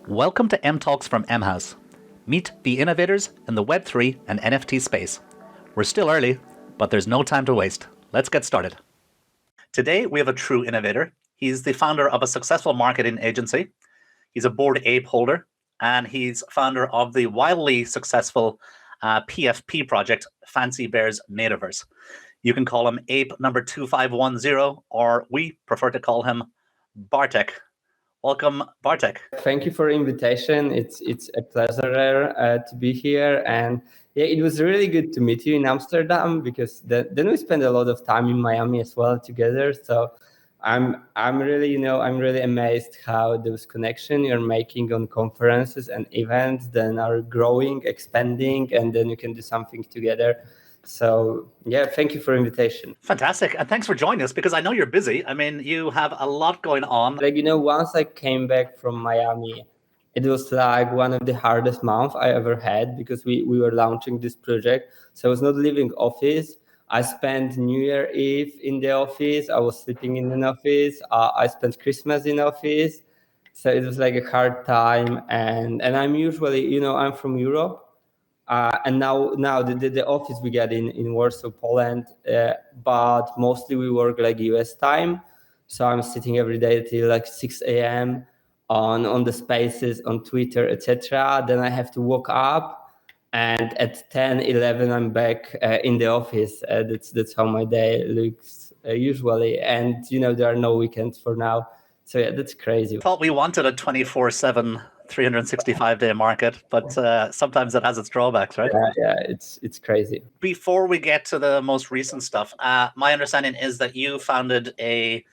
Welcome to MTALKS from MHouse. Meet the innovators in the Web3 and NFT space. We're still early, but there's no time to waste. Let's get started. Today, we have a true innovator. He's the founder of a successful marketing agency. He's a Bored Ape holder, and he's founder of the wildly successful PFP project, Fancy Bears Metaverse. You can call him Ape number 2510, or we prefer to call him Bartek. Welcome, Bartek. Thank you for the invitation. It's a pleasure to be here, and yeah, it was really good to meet you in Amsterdam, because then we spent a lot of time in Miami as well together. So I'm really amazed how those connections you're making on conferences and events then are growing, expanding, and then you can do something together. So yeah, thank you for the invitation. Fantastic. And thanks for joining us, because I know you're busy. I mean, you have a lot going on. Once I came back from Miami, it was like one of the hardest months I ever had, because we were launching this project. So I was not leaving office. I spent New Year Eve in the office. I was sleeping in an office. I spent Christmas in office. So it was like a hard time. And I'm usually, I'm from Europe. And now the office we get in Warsaw, Poland, but mostly we work like US time. So I'm sitting every day till like 6 a.m. on the spaces, on Twitter, etc. Then I have to wake up, and at 10, 11, I'm back in the office. That's how my day looks usually. And, there are no weekends for now. So yeah, that's crazy. I thought we wanted a 24/7, 365-day market, but sometimes it has its drawbacks, right? Yeah, it's crazy. Before we get to the most recent stuff, my understanding is that you founded a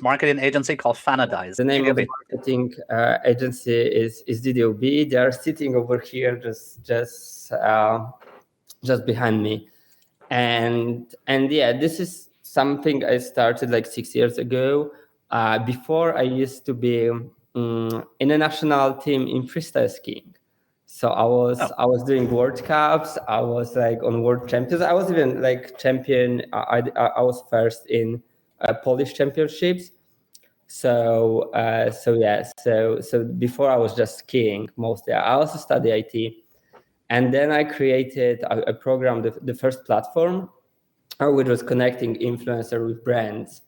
marketing agency called Fanadise. The name of the marketing agency is DDOB. They are sitting over here, just behind me, and yeah, this is something I started like 6 years ago. Before, I used to be in a national team in freestyle skiing. So I was doing World Cups. I was like on World Champions. I was even like champion. I was first in Polish championships. So before I was just skiing mostly. I also study IT, and then I created a program, the first platform, which was connecting influencer with brands.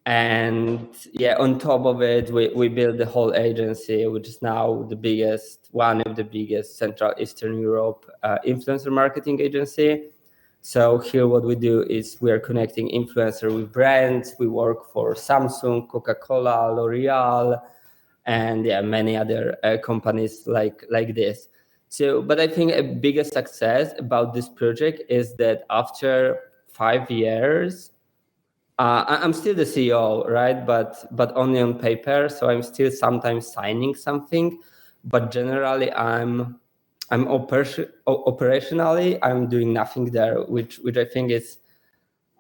And yeah, on top of it, we built the whole agency, which is now one of the biggest Central Eastern Europe influencer marketing agency. So here what we do is we are connecting influencer with brands. We work for Samsung, Coca-Cola, L'Oreal, and yeah, many other companies like this. So, but I think a biggest success about this project is that after 5 years, I'm still the CEO, right? But only on paper. So I'm still sometimes signing something, but generally I'm operationally I'm doing nothing there, which I think is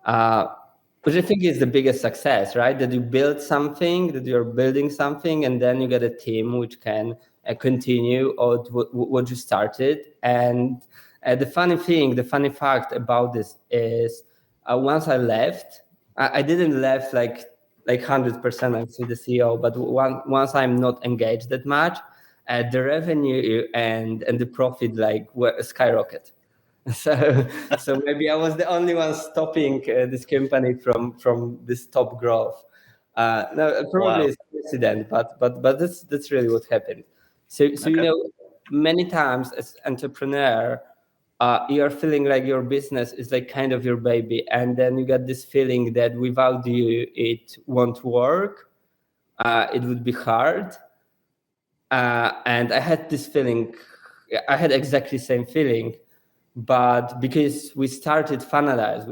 the biggest success, right? That you build something, that you're building something, and then you get a team which can continue or what you started. And the funny fact about this is once I left. I didn't left like 100%. I'm still the CEO, but once I'm not engaged that much, the revenue and the profit were skyrocket. So maybe I was the only one stopping this company from this top growth. No, probably it's an accident, but that's really what happened. So okay. Many times as entrepreneur, you're feeling like your business is like kind of your baby, and then you get this feeling that without you it won't work. It would be hard, and I had this feeling. I had exactly the same feeling, but because we started Fanadise,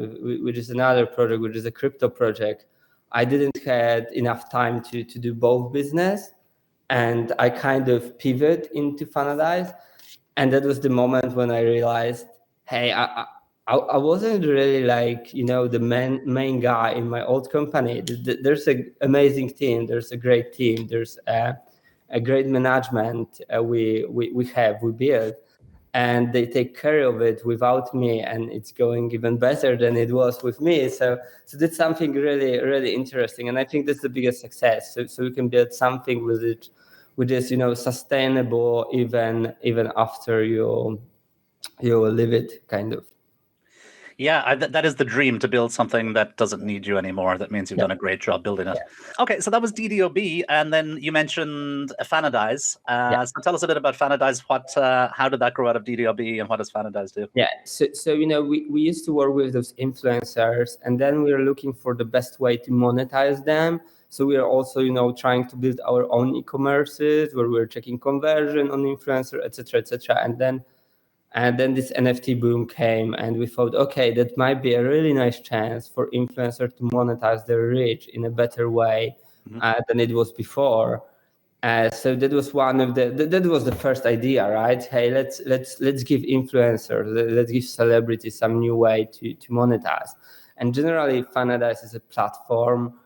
which is another project, which is a crypto project, I didn't have enough time to do both business, and I kind of pivot into Fanadise. And that was the moment when I realized, hey, I wasn't really the main guy in my old company. There's an amazing team. There's a great team. There's a great management we built. and they take care of it without me, and it's going even better than it was with me. So that's something really, really interesting, and I think that's the biggest success. So we can build something with it, which is sustainable even after you leave it, kind of. Yeah, that is the dream, to build something that doesn't need you anymore. That means you've done a great job building it. Okay, so that was DDOB, and then you mentioned Fanadise. So tell us a bit about Fanadise. How did that grow out of DDOB, and what does Fanadise do? Yeah, so we used to work with those influencers, and then we were looking for the best way to monetize them. So we are also trying to build our own e-commerces where we're checking conversion on influencer, etc., etc. And then this NFT boom came, and we thought, okay, that might be a really nice chance for influencers to monetize their reach in a better way than it was before. So that was that was the first idea, right? Hey, let's give influencers, let's give celebrities some new way to monetize. And generally, Fanadise is a platform.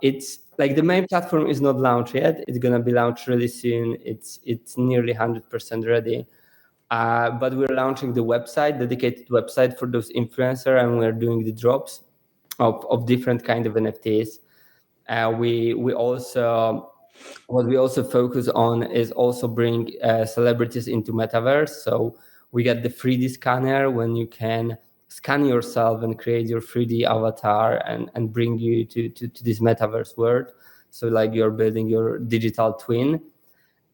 It's like the main platform is not launched yet. It's gonna be launched really soon. It's nearly 100% ready. But we're launching the website, dedicated website for those influencers, and we're doing the drops of different kind of NFTs. We also, what we also focus on is also bring celebrities into Metaverse. So we get the 3D scanner, when you can scan yourself and create your 3D avatar and bring you to this Metaverse world. So like you're building your digital twin.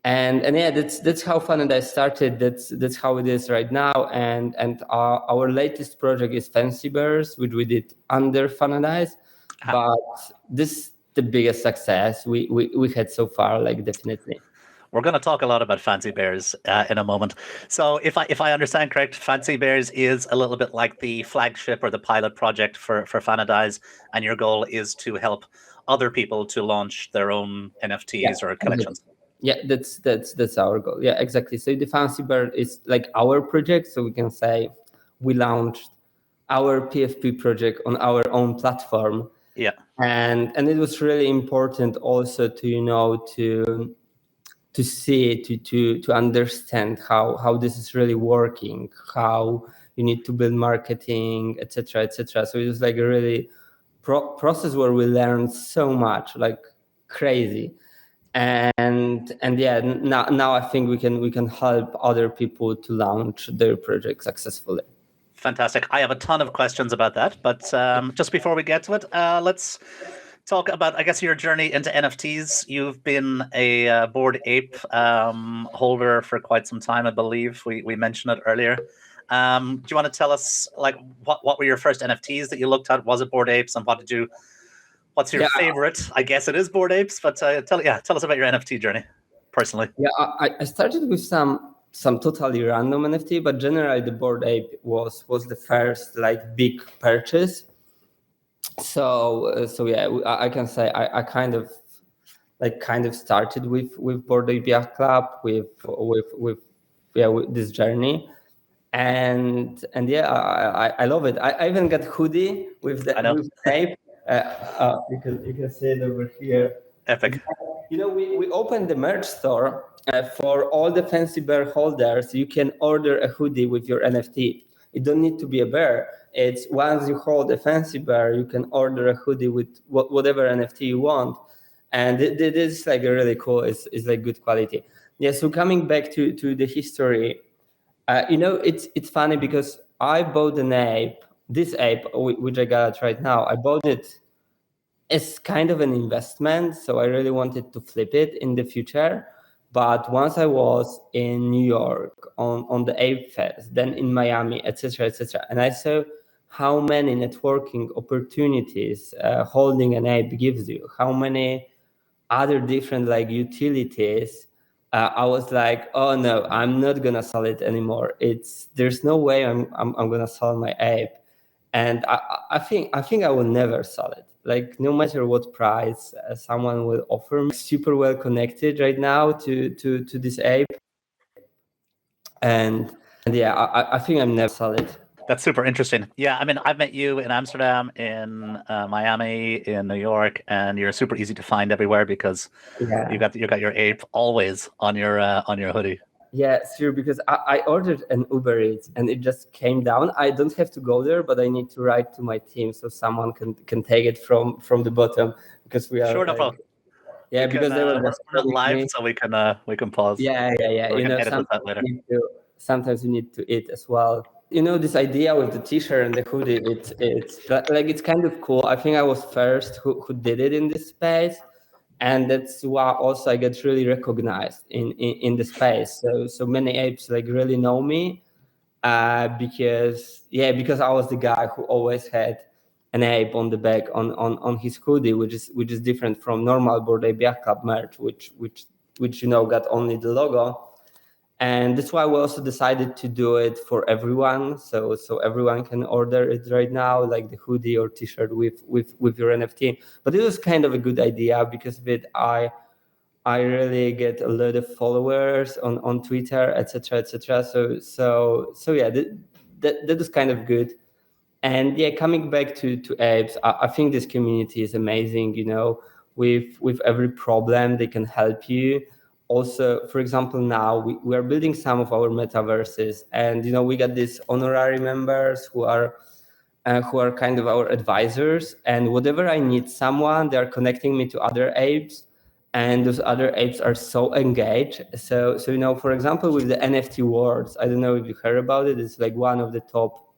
And yeah, that's how Fanadise started. That's how it is right now. And our latest project is Fancy Bears, which we did under Fanadise. But this the biggest success we had so far, like, definitely. We're going to talk a lot about Fancy Bears in a moment. So if I understand correct, Fancy Bears is a little bit like the flagship or the pilot project for Fanadise, and your goal is to help other people to launch their own NFTs or collections. Yeah, that's our goal. Yeah, exactly. So the Fancy Bear is like our project. So we can say we launched our PFP project on our own platform. Yeah. And it was really important also to see, to understand how this is really working, how you need to build marketing, etc., etc. So it was like a really process where we learned so much, like crazy. And yeah, now I think we can help other people to launch their project successfully. Fantastic. I have a ton of questions about that, but just before we get to it, let's talk about, I guess, your journey into NFTs. You've been a Bored Ape holder for quite some time, I believe. We mentioned it earlier. Do you want to tell us, like, what were your first NFTs that you looked at? Was it Bored Apes, and what's your favorite? I guess it is Bored Apes, but tell us about your NFT journey personally. Yeah, I started with some totally random NFT, but generally the Bored Ape was the first like big purchase. So yeah, I can say I kind of started with Bored Ape Yacht Club with this journey. And yeah, I love it. I even got hoodie with the ape. You can see it over here. Epic. We opened the merch store for all the Fancy Bear holders. You can order a hoodie with your NFT. It don't need to be a bear. It's once you hold a Fancy Bear, you can order a hoodie with whatever NFT you want. And this is like a really cool. It's like good quality. Yeah. So coming back to the history. It's funny because I bought this ape, which I got right now. I bought it as kind of an investment. So I really wanted to flip it in the future. But once I was in New York on the Ape Fest, then in Miami, etc., and I saw how many networking opportunities holding an ape gives you, how many other different like utilities. I was like, oh no, I'm not gonna sell it anymore. There's no way I'm gonna sell my ape, and I think I will never sell it. Like no matter what price someone will offer me. Super well connected right now to this ape, and yeah, I think I'm never sell it. That's super interesting. Yeah, I mean, I've met you in Amsterdam, in Miami, in New York, and you're super easy to find everywhere because you got your ape always on your hoodie. Yeah, sure, because I ordered an Uber Eats and it just came down. I don't have to go there, but I need to write to my team so someone can take it from the bottom, because we are Sure, no like, problem. yeah, because they were We're just not calling live, me. so we can pause. Yeah. Or we can edit this out later. Sometimes you need to eat as well. This idea with the t-shirt and the hoodie, it's kind of cool. I think I was first who did it in this space, and that's why also I get really recognized in the space. So many apes like really know me, because I was the guy who always had an ape on the back on his hoodie, which is different from normal Ape Yacht Club merch, which got only the logo. And that's why we also decided to do it for everyone, so everyone can order it right now, like the hoodie or t-shirt with your NFT. But it was kind of a good idea, because of it I really get a lot of followers on Twitter, etc. So yeah, that is kind of good. And yeah, coming back to apes, I think this community is amazing. With every problem they can help you. Also, for example, now we are building some of our metaverses, and we got these honorary members who are kind of our advisors. And whatever I need someone, they are connecting me to other apes, and those other apes are so engaged. So for example, with the NFT Worlds, I don't know if you heard about it. It's like one of the top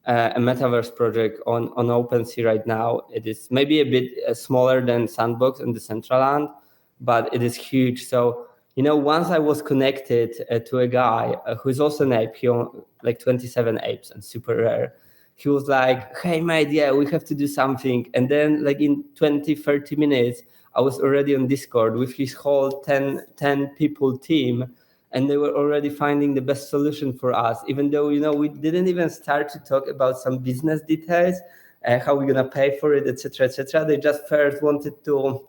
a Metaverse project on OpenSea right now. It is maybe a bit smaller than Sandbox and Decentraland, but it is huge. So once I was connected to a guy who is also an ape. He owned like 27 apes and super rare. He was like, hey mate, yeah, we have to do something. And then like in 20-30 minutes, I was already on Discord with his whole 10 people team, and they were already finding the best solution for us, even though we didn't even start to talk about some business details, how we're gonna pay for it, etc. They just first wanted to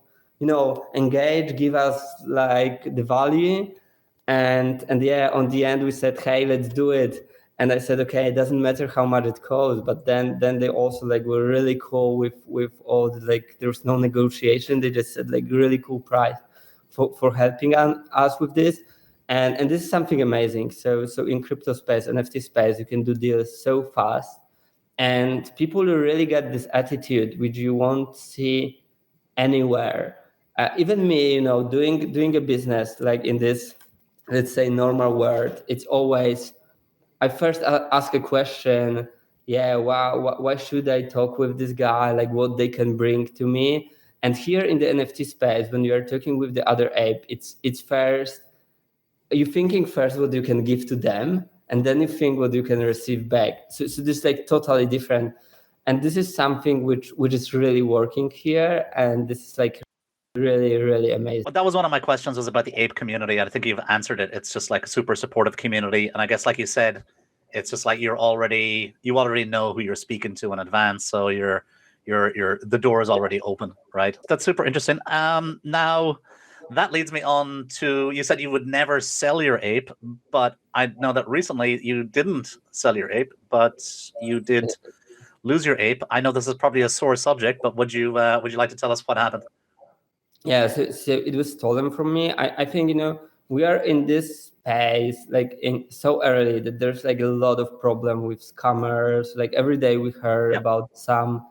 engage, give us like the value, and yeah, on the end we said, hey, let's do it. And I said, okay, it doesn't matter how much it costs. But then they also like were really cool with all the, like, there was no negotiation. They just said like really cool price for helping us with this. And this is something amazing. So in crypto space, NFT space, you can do deals so fast, and people who really get this attitude, which you won't see anywhere. Even me, doing a business like in this, let's say, normal world, it's always, I first ask a question. Yeah, why should I talk with this guy? Like, what they can bring to me? And here in the NFT space, when you are talking with the other ape, it's first, you're thinking first what you can give to them, and then you think what you can receive back. So this is like totally different, and this is something which is really working here, and this is like really, really amazing. Well, that was one of my questions, was about the ape community. I think you've answered it. It's just like a super supportive community, and I guess like you said, it's just like you already know who you're speaking to in advance, so the door is already open, right? That's super interesting. Now that leads me on to, you said you would never sell your ape, but I know that recently you didn't sell your ape, but you did lose your ape. I know this is probably a sore subject, but would you like to tell us what happened? Yeah, so it was stolen from me. I think we are in this space like in so early that there's like a lot of problem with scammers. Like every day we heard about some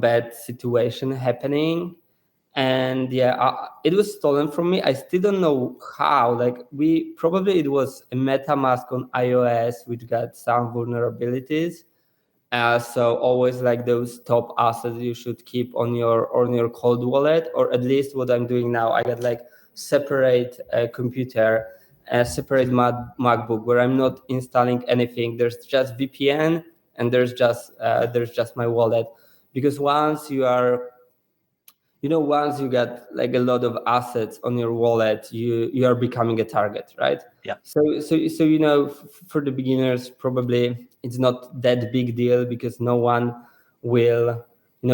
bad situation happening. And yeah, it was stolen from me. I still don't know how. Like it was a MetaMask on iOS which got some vulnerabilities. So always like those top assets you should keep on your cold wallet, or at least what I'm doing now. I got like separate computer, a separate MacBook where I'm not installing anything. There's just VPN, and there's just my wallet, because once you get like a lot of assets on your wallet, you are becoming a target, right? Yeah. So for the beginners, probably it's not that big deal, because no one will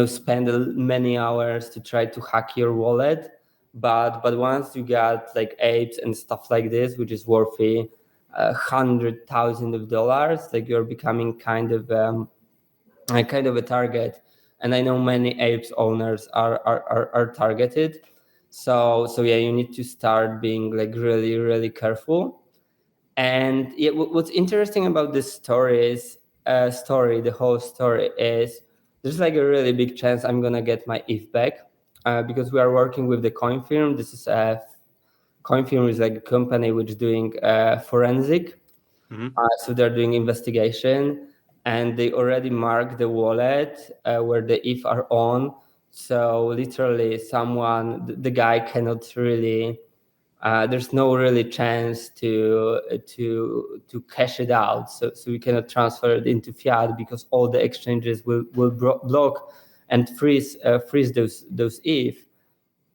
spend many hours to try to hack your wallet. But once you got like apes and stuff like this, which is worth $100,000, like you're becoming kind of a target. And I know many apes owners are targeted. So yeah, you need to start being like really, really careful. And what's interesting about this the whole story is there's like a really big chance I'm gonna get my ETH back because we are working with the coin firm. This is coin firm is like a company which is doing forensic. So they're doing investigation, and they already marked the wallet where the ETH are on. So literally, the guy cannot really. There's no really chance to cash it out. So we cannot transfer it into fiat because all the exchanges will block and freeze those ETH.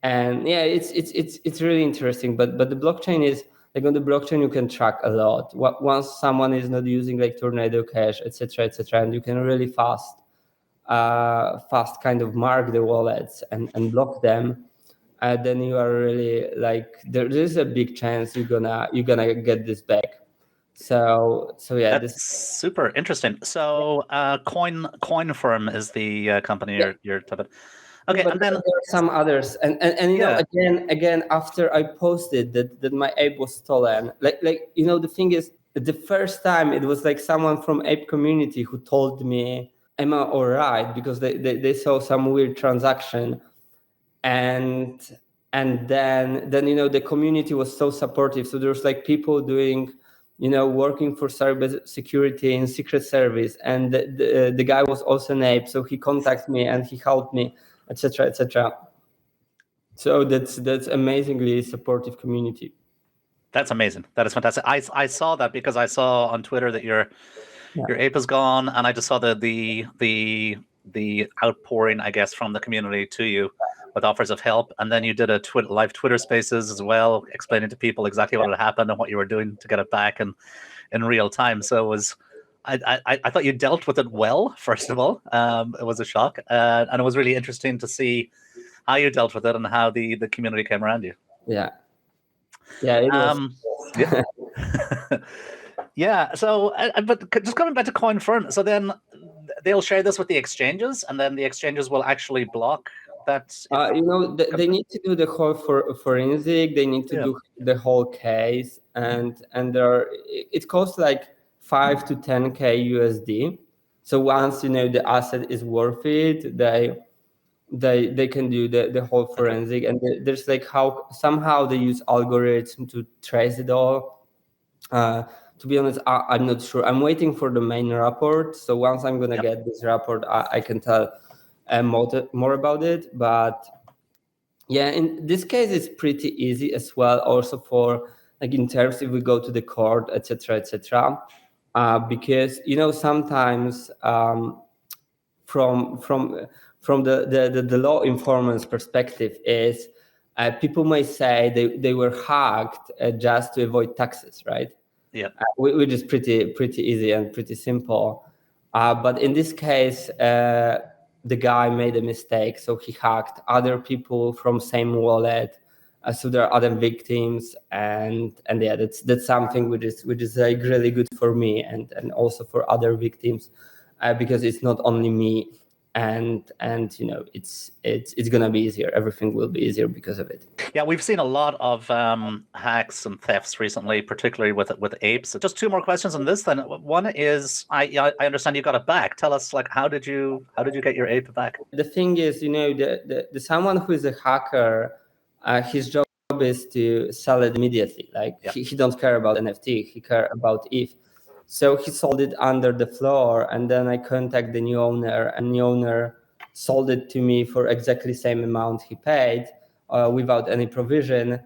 And yeah, it's really interesting. But the blockchain is like, on the blockchain you can track a lot. Once someone is not using like Tornado Cash, etc., and you can really fast kind of mark the wallets and block them. Then you are really like, there is a big chance you're gonna get this back. So yeah, That's super interesting. So Coin Firm is the company you're talking about. Okay, but and then there are some others, and you know, again after I posted that my ape was stolen, like you know, the thing is, the first time it was like someone from ape community who told me, am I all right, because they saw some weird transaction, and then you know, the community was so supportive. So there's like people doing, you know, working for cyber security in secret service, and the guy was also an ape, so he contacted me and he helped me, etc. So that's amazingly supportive community. That's amazing. That is fantastic. I saw that because I saw on Twitter that your ape is gone, and I just saw the outpouring, I guess, from the community to you with offers of help, and then you did a live Twitter Spaces as well, explaining to people exactly what had happened and what you were doing to get it back and in real time. So it was. I thought you dealt with it well. First of all, it was a shock, and it was really interesting to see how you dealt with it and how the community came around you. Yeah. It was. Yeah. Yeah. So, but just coming back to Coin Firm, so then they'll share this with the exchanges, and then the exchanges will actually block that. You know, they need to do the whole forensic. They need to do the whole case, and it costs like 5 to 10K USD. So once, you know, the asset is worth it, they can do the whole forensic. And there's like how somehow they use algorithms to trace it all. To be honest, I'm not sure. I'm waiting for the main report. So once I'm gonna get this report, I can tell more about it. But yeah, in this case, it's pretty easy as well. Also for like, in terms if we go to the court, etc., because, you know, sometimes from the law enforcement's perspective is, people may say they were hacked just to avoid taxes, right? Yeah. Which is pretty easy and pretty simple. But in this case, the guy made a mistake, so he hacked other people from same wallet. So there are other victims, and yeah, that's something which is like really good for me and also for other victims, because it's not only me. And you know, it's gonna be easier. Everything will be easier because of it. Yeah, we've seen a lot of hacks and thefts recently, particularly with apes. So just two more questions on this. Then one is, I understand you got it back. Tell us, like, how did you get your ape back? The thing is, you know, the someone who is a hacker, his job is to sell it immediately. Like, he don't care about NFT. He care about ETH. So he sold it under the floor, and then I contact the new owner, and the owner sold it to me for exactly the same amount he paid, without any provision.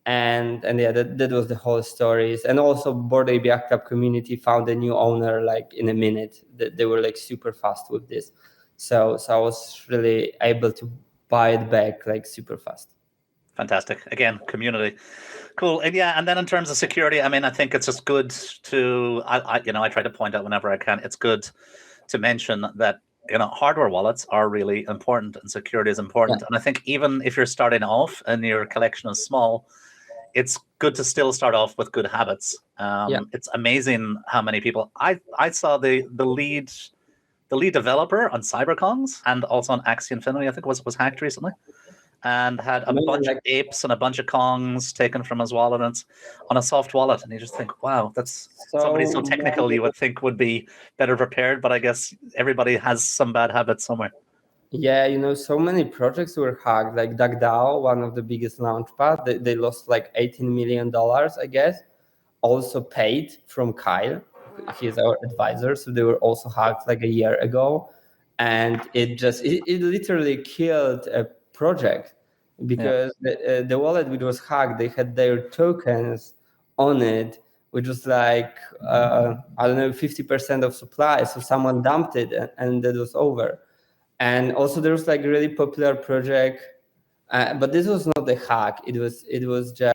And yeah, that was the whole stories. And also, Ape Yacht Club community found a new owner like in a minute. They were like super fast with this. So I was really able to buy it back like super fast. Fantastic. Again, community. Cool. And yeah, and then in terms of security, I mean, I think it's just good to, I try to point out whenever I can, it's good to mention that, you know, hardware wallets are really important and security is important. Yeah. And I think even if you're starting off and your collection is small, it's good to still start off with good habits. It's amazing how many people, I saw the lead developer on CyberCons and also on Axie Infinity, I think was hacked recently. and had a bunch of apes and a bunch of Kongs taken from his wallet, and it's on a soft wallet. And you just think, wow, that's somebody so technical you would think would be better prepared, but I guess everybody has some bad habits somewhere. Yeah, so many projects were hacked, like DAO, one of the biggest launchpad. They lost like $18 million, I guess. Also paid from Kyle. He's our advisor. So they were also hacked like a year ago. And it literally killed a project because the wallet which was hacked, they had their tokens on it, which was like, I don't know, 50% of supply. So someone dumped it and that was over. And also there was like a really popular project, but this was not a hack. It was just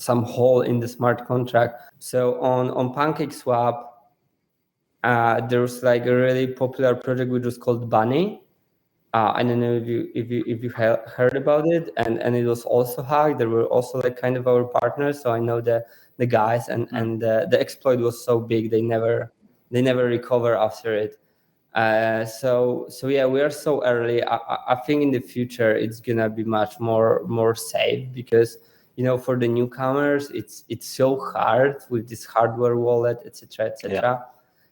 some hole in the smart contract. So on PancakeSwap, there was like a really popular project which was called Bunny. I don't know if you heard about it, and it was also hacked. There were also like kind of our partners, so I know the guys, and the exploit was so big they never recover after it. So yeah, we are so early. I think in the future it's gonna be much more safe because for the newcomers it's so hard with this hardware wallet, etc. etc.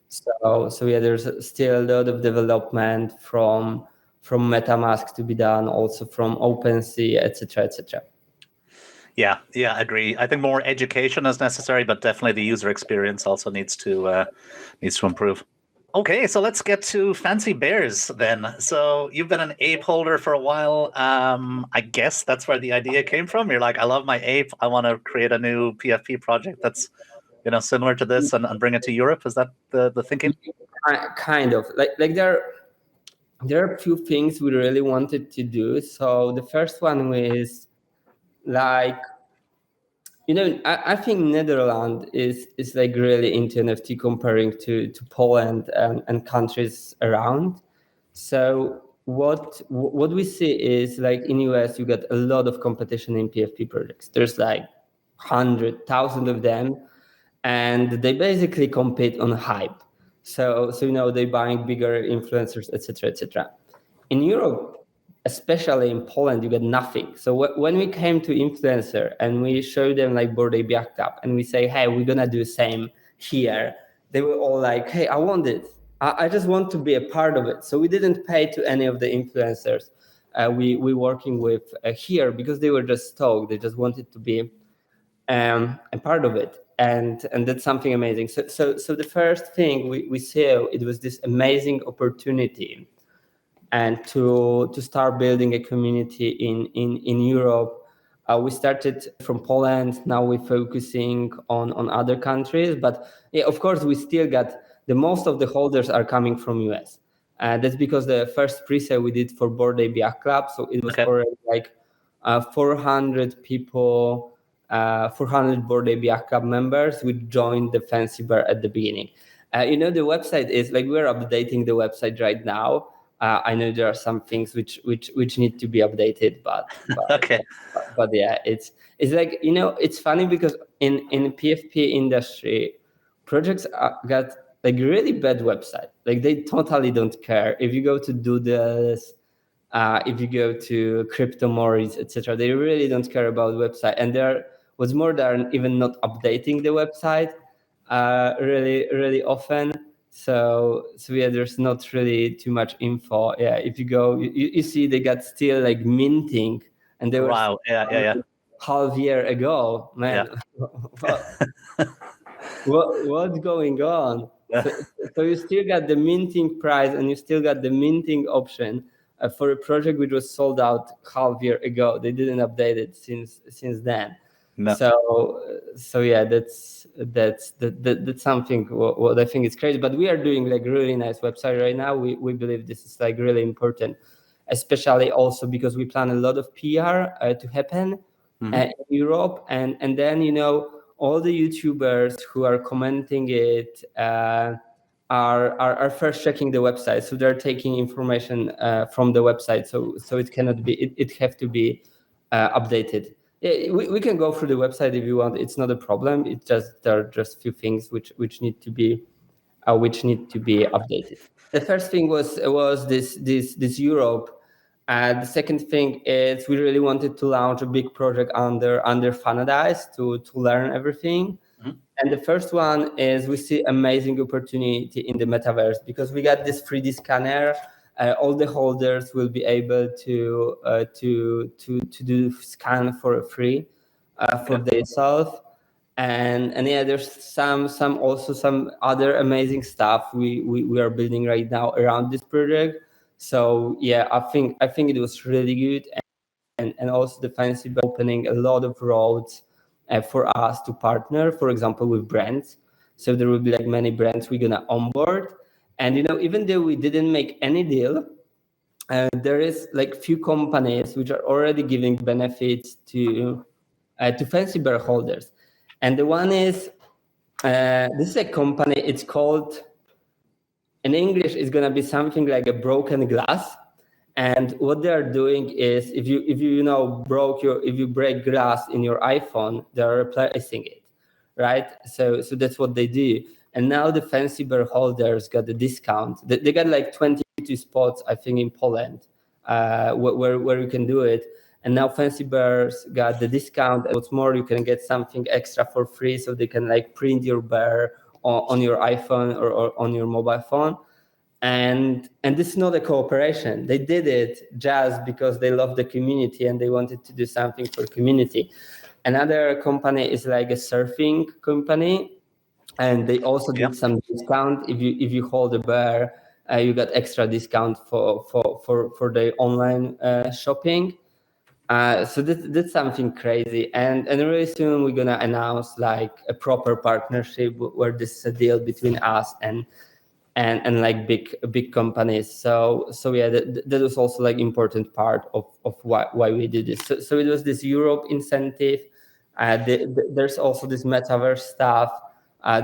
So yeah, there's still a lot of development from MetaMask to be done, also from OpenSea, etc. etc. Yeah, I agree. I think more education is necessary, but definitely the user experience also needs to improve. Okay, so let's get to Fancy Bears then. So you've been an ape holder for a while. I guess that's where the idea came from. You're like, I love my ape. I want to create a new PFP project that's similar to this and bring it to Europe. Is that the thinking? Kind of. Like there are a few things we really wanted to do. So the first one was like, I think Netherlands is like really into NFT comparing to Poland and countries around. So what we see is like in US you get a lot of competition in PFP projects. There's like 100,000 of them, and they basically compete on hype. So they buying bigger influencers, etc. etc. In Europe, especially in Poland, you get nothing. So when we came to influencer and we showed them like Ape Yacht Club and we say, hey, we're gonna do the same here, they were all like, hey, I want it. I just want to be a part of it. So we didn't pay to any of the influencers we working with here because they were just stoked. They just wanted to be a part of it. And that's something amazing. So the first thing we saw, it was this amazing opportunity and to start building a community in Europe. We started from Poland. Now we're focusing on other countries, but yeah, of course we still got the most of the holders are coming from US. That's because the first pre-sale we did for Ape Yacht Club, so it was already like 400 people, 400 Ape Yacht Club members. We joined the Fancy Bear at the beginning. The website is like we're updating the website right now. I know there are some things which need to be updated, but okay. But yeah, it's like it's funny because in PFP industry, projects got like really bad website. Like they totally don't care if you go to Doodles, if you go to Crypto Morris, etc. They really don't care about website, and there was more than even not updating the website really often. So yeah, there's not really too much info. Yeah, if you go, you see they got still like minting, and they were half year ago, man. Yeah. What's going on? So you still got the minting price, and you still got the minting option for a project which was sold out half year ago. They didn't update it since then. No. So yeah, that's something what I think is crazy. But we are doing like really nice website right now. We believe this is like really important, especially also because we plan a lot of PR to happen in Europe, and then all the YouTubers who are commenting it are first checking the website, so they're taking information from the website. So it cannot be it have to be updated. Yeah, we can go through the website if you want. It's not a problem. It's just there are just few things which need to be updated. The first thing was this Europe. The second thing is we really wanted to launch a big project under Fanadise to learn everything. And the first one is we see amazing opportunity in the metaverse because we got this 3D scanner. All the holders will be able to do scan for free for themselves. And yeah, there's some other amazing stuff we are building right now around this project. So yeah, I think it was really good, and also the Fancy Bear opening a lot of roads for us to partner, for example, with brands. So there will be like many brands we're gonna onboard, and even though we didn't make any deal, there is like few companies which are already giving benefits to Fancy Bear holders, and the one is this is a company. It's called, in English, it's gonna be something like a broken glass. And what they are doing is, if you break glass in your iPhone, they're replacing it, right? So that's what they do. And now the Fancy Bear holders got the discount. They got like 22 spots, I think, in Poland, where you can do it. And now Fancy Bears got the discount. And what's more, you can get something extra for free, so they can like print your bear on your iPhone or on your mobile phone. And this is not a cooperation. They did it just because they love the community and they wanted to do something for community. Another company is like a surfing company, and they also did some discount. If you hold a bear, you got extra discount for the online shopping. So that's something crazy, and really soon we're gonna announce like a proper partnership where this is a deal between us and like big companies. So yeah, that was also like important part of why we did this. So it was this Europe incentive. There's also this metaverse stuff.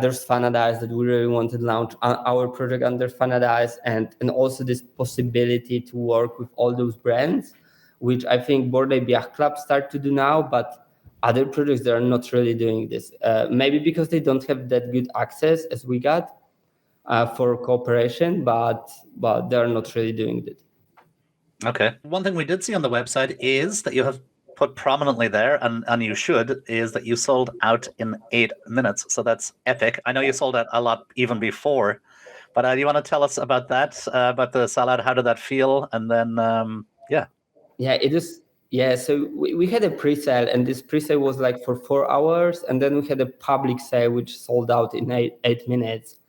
There's Fanadise that we really wanted to launch our project under Fanadise, and also this possibility to work with all those brands, which I think Ape Yacht Club start to do now, but other projects that are not really doing this. Maybe because they don't have that good access as we got. For cooperation, but they're not really doing it. Okay. One thing we did see on the website is that you have put prominently there, and you should, is that you sold out in 8 minutes. So that's epic. I know you sold out a lot even before, but do you want to tell us about that, about the sellout? How did that feel? And then, Yeah, it is. Yeah, so we had a pre-sale, and this pre-sale was like for 4 hours, and then we had a public sale which sold out in 8 minutes.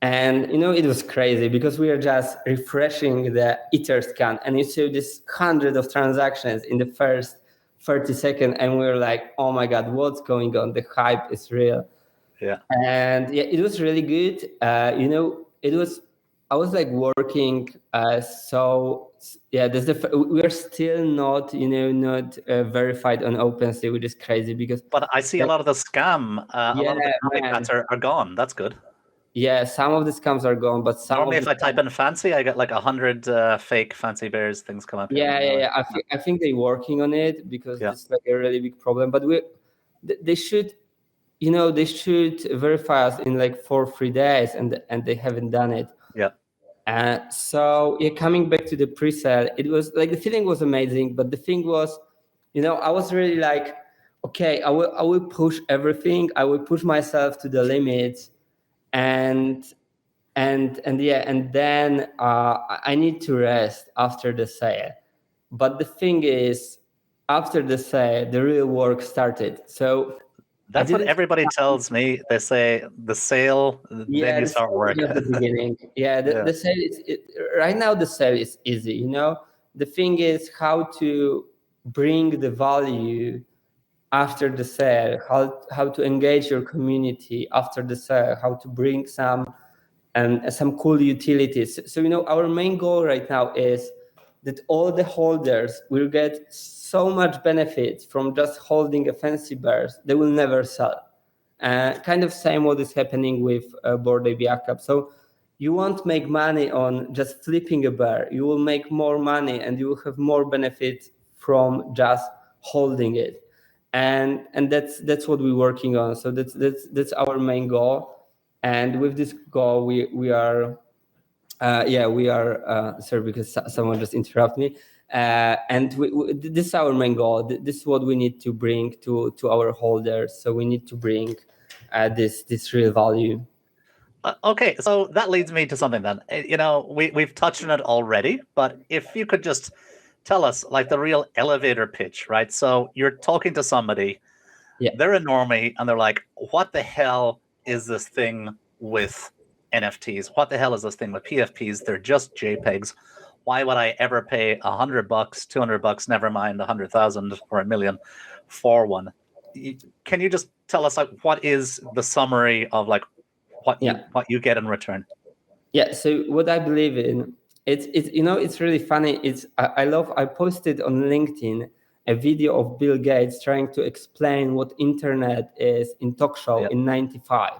And it was crazy because we were just refreshing the Ether scan, and you see this hundreds of transactions in the first 30 seconds, and we were like, oh my God, what's going on? The hype is real. Yeah. And yeah, it was really good. I was like working. So yeah, we are still not verified on OpenSea, which is crazy because. But I see a lot of the scam, a lot of the copycats are gone. That's good. Yeah, some of the scams are gone, but some. Normally, if I type in fancy, I get like 100 fake Fancy Bears things come up. Yeah. I think they're working on it because it's like a really big problem. But they should, they should verify us in like 3 days, and they haven't done it. Yeah. So yeah, coming back to the pre-sale, it was like the feeling was amazing, but the thing was, I was really like, okay, I will push everything. I will push myself to the limits, and then I need to rest after the sale. But the thing is, after the sale, the real work started. So that's what everybody tells me. They say the sale, then you start work. At the beginning. The sale is right now. The sale is easy. The thing is how to bring the value after the sale, how to engage your community after the sale, how to bring some cool utilities. So our main goal right now is that all the holders will get so much benefit from just holding a Fancy Bears. They will never sell. Kind of same what is happening with Ape Yacht Club. So you won't make money on just flipping a bear. You will make more money, and you will have more benefit from just holding it. And that's what we're working on. So that's our main goal. And with this goal, we are sorry, because someone just interrupted me. And this is our main goal. This is what we need to bring to our holders. So we need to bring this real value. Okay, so that leads me to something then. We've touched on it already, but if you could just tell us like the real elevator pitch, right? So you're talking to somebody, they're a normie, and they're like, what the hell is this thing with NFTs? What the hell is this thing with PFPs? They're just JPEGs. Why would I ever pay $100, $200, never mind 100,000 or $1 million for one? Can you just tell us like what is the summary of like what you get in return? Yeah. So what I believe in, it's really funny. I posted on LinkedIn a video of Bill Gates trying to explain what internet is in talk show in '95,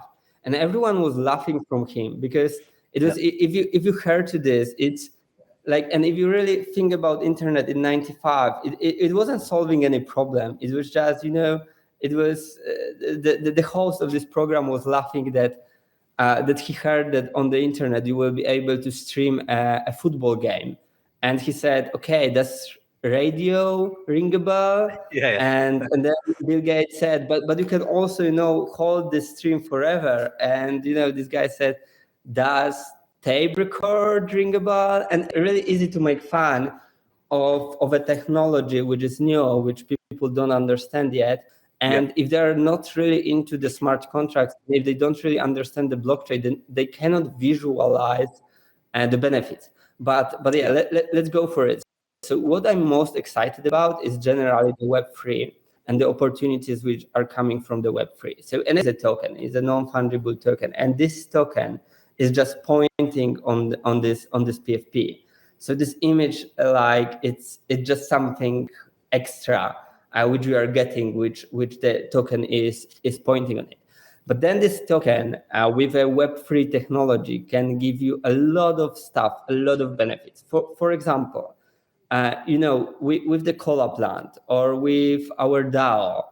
and everyone was laughing from him because it was if you heard to this, it's like, and if you really think about internet in '95, it wasn't solving any problem. It was just it was the host of this program was laughing that he heard that on the internet you will be able to stream a football game, and he said, "Okay, does radio ring a bell?" And then Bill Gates said, "But you can also hold the stream forever." And this guy said, "Does tape record ring a bell?" And really easy to make fun of a technology which is new, which people don't understand yet. And if they're not really into the smart contracts, if they don't really understand the blockchain, then they cannot visualize the benefits. But let's go for it. So what I'm most excited about is generally the Web3 and the opportunities which are coming from the Web3. So NFT is a token, is a non-fungible token, and this token is just pointing on this PFP. So this image, like it's just something extra. Which we are getting, which the token is pointing on it. But then this token with a Web3 technology can give you a lot of stuff, a lot of benefits. For example, with the Cola plant or with our DAO,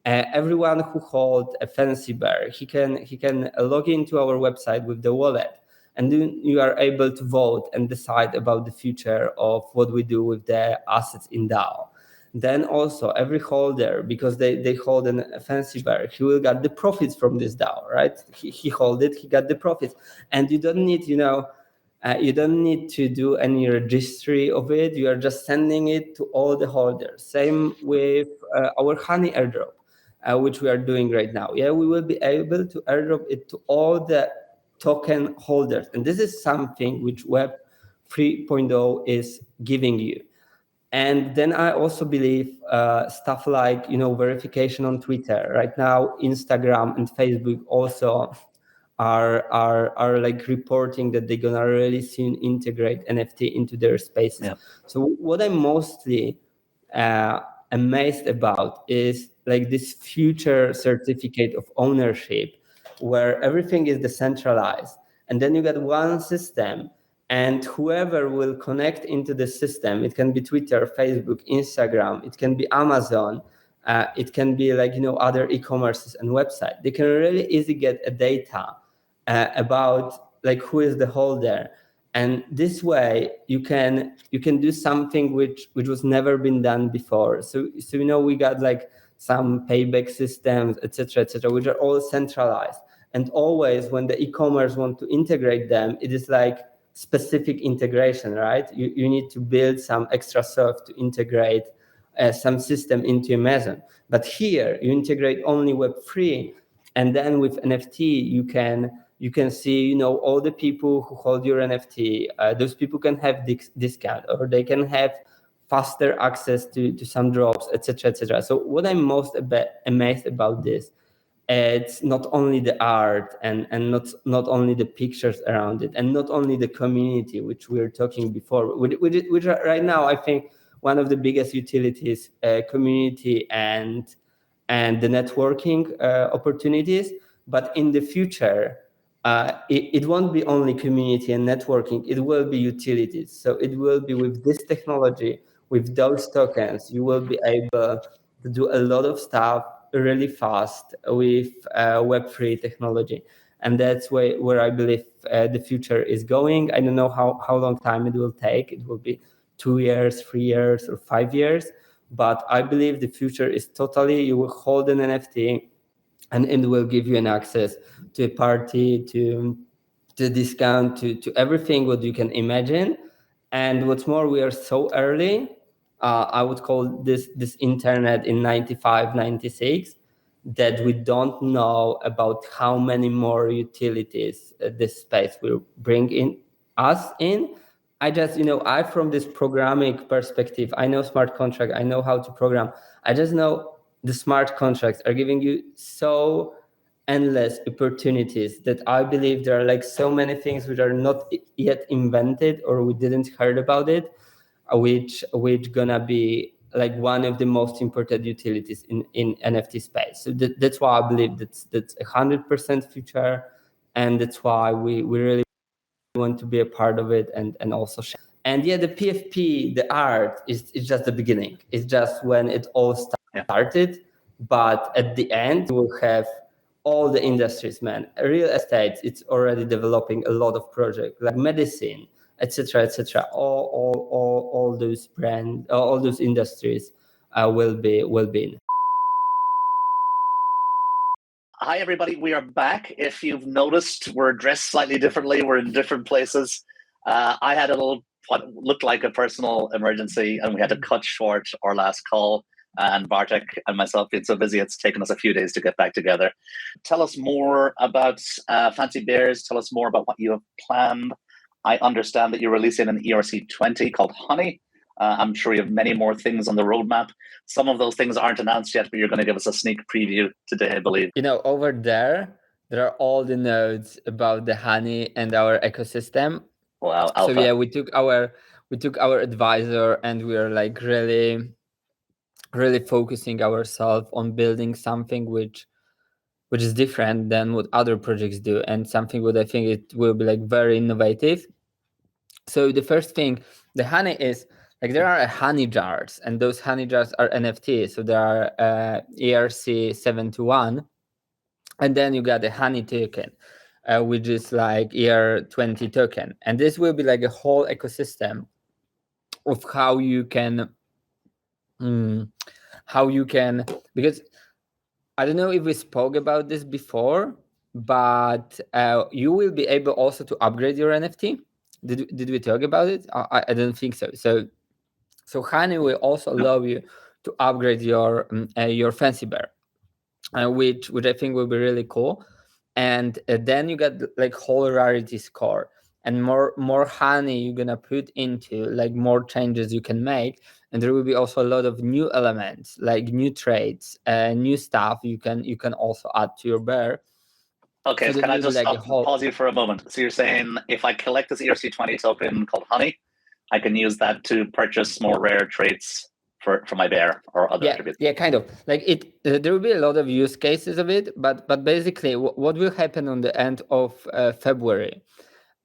everyone who holds a Fancy Bear, he can log into our website with the wallet, and then you are able to vote and decide about the future of what we do with the assets in DAO. Then also every holder, because they hold a Fancy Bear, he will get the profits from this DAO, right? He hold it, he got the profits, and you don't need you don't need to do any registry of it. You are just sending it to all the holders. Same with our Honey airdrop, which we are doing right now. Yeah, we will be able to airdrop it to all the token holders, and this is something which Web 3.0 is giving you. And then I also believe stuff like verification on Twitter. Right now, Instagram and Facebook also are like reporting that they're gonna really soon integrate NFT into their spaces. Yeah. So what I'm mostly amazed about is like this future certificate of ownership, where everything is decentralized, and then you got one system. And whoever will connect into the system, it can be Twitter, Facebook, Instagram, it can be Amazon, it can be like other e-commerces and websites. They can really easily get a data about like who is the holder, and this way you can do something which was never been done before. So we got like some payback systems, etc., which are all centralized. And always when the e-commerce want to integrate them, it is like specific integration, right? You need to build some extra soft to integrate some system into Amazon. But here you integrate only Web3, and then with NFT you can see all the people who hold your NFT. Those people can have discount, or they can have faster access to some drops, etc. So what I'm most amazed about this, it's not only the art and not only the pictures around it, and not only the community, which we were talking before, which are right now I think one of the biggest utilities, community and the networking opportunities. But in the future, it won't be only community and networking, it will be utilities. So it will be with this technology, with those tokens, you will be able to do a lot of stuff really fast with Web3 technology. And that's where I believe the future is going. I don't know how long time it will take. It will be 2 years, 3 years, or 5 years. But I believe the future is totally, you will hold an NFT and it will give you an access to a party, to discount, to everything what you can imagine. And what's more, we are so early. I would call this internet in 95, 96, that we don't know about how many more utilities this space will bring in us in. I just, I from this programming perspective, I know smart contract, I know how to program. I just know the smart contracts are giving you so endless opportunities that I believe there are like so many things which are not yet invented or we didn't heard about it, which gonna be like one of the most important utilities in NFT space. So that's why I believe that's 100% future, and that's why we really want to be a part of it and also share. And yeah, the PFP, the art is just the beginning. It's just when it all started. But at the end, we will have all the industries, man. Real estate, it's already developing a lot of projects like medicine, etc., etc. All those brands, all those industries will be in. Hi, everybody. We are back. If you've noticed, we're dressed slightly differently. We're in different places. I had a little, what looked like a personal emergency, and we had to cut short our last call. And Bartek and myself being so busy, it's taken us a few days to get back together. Tell us more about Fancy Bears. Tell us more about what you have planned. I understand that you're releasing an ERC20 called Honey. I'm sure you have many more things on the roadmap. Some of those things aren't announced yet, but you're going to give us a sneak preview today, I believe. Over there are all the nodes about the Honey and our ecosystem. Wow, alpha. So yeah, we took our advisor and we are like really focusing ourselves on building something which is different than what other projects do, and something what I think it will be like very innovative. So the first thing, the Honey is like there are honey jars, and those honey jars are NFTs. So there are ERC721, and then you got the Honey token, which is like ER20 token, and this will be like a whole ecosystem of how you can because I don't know if we spoke about this before, but you will be able also to upgrade your NFT. Did we talk about it? I don't think so. So Honey will also allow you to upgrade your Fancy Bear, which I think will be really cool. And then you got like whole rarity score, and more honey you're gonna put into, like more changes you can make, and there will be also a lot of new elements, like new traits, new stuff you can also add to your bear. Okay, so can I just pause you for a moment? So you're saying if I collect this ERC20 token called Honey, I can use that to purchase more rare traits for my bear or other attributes? Yeah, kind of. Like it, there will be a lot of use cases of it, but basically what will happen on the end of February,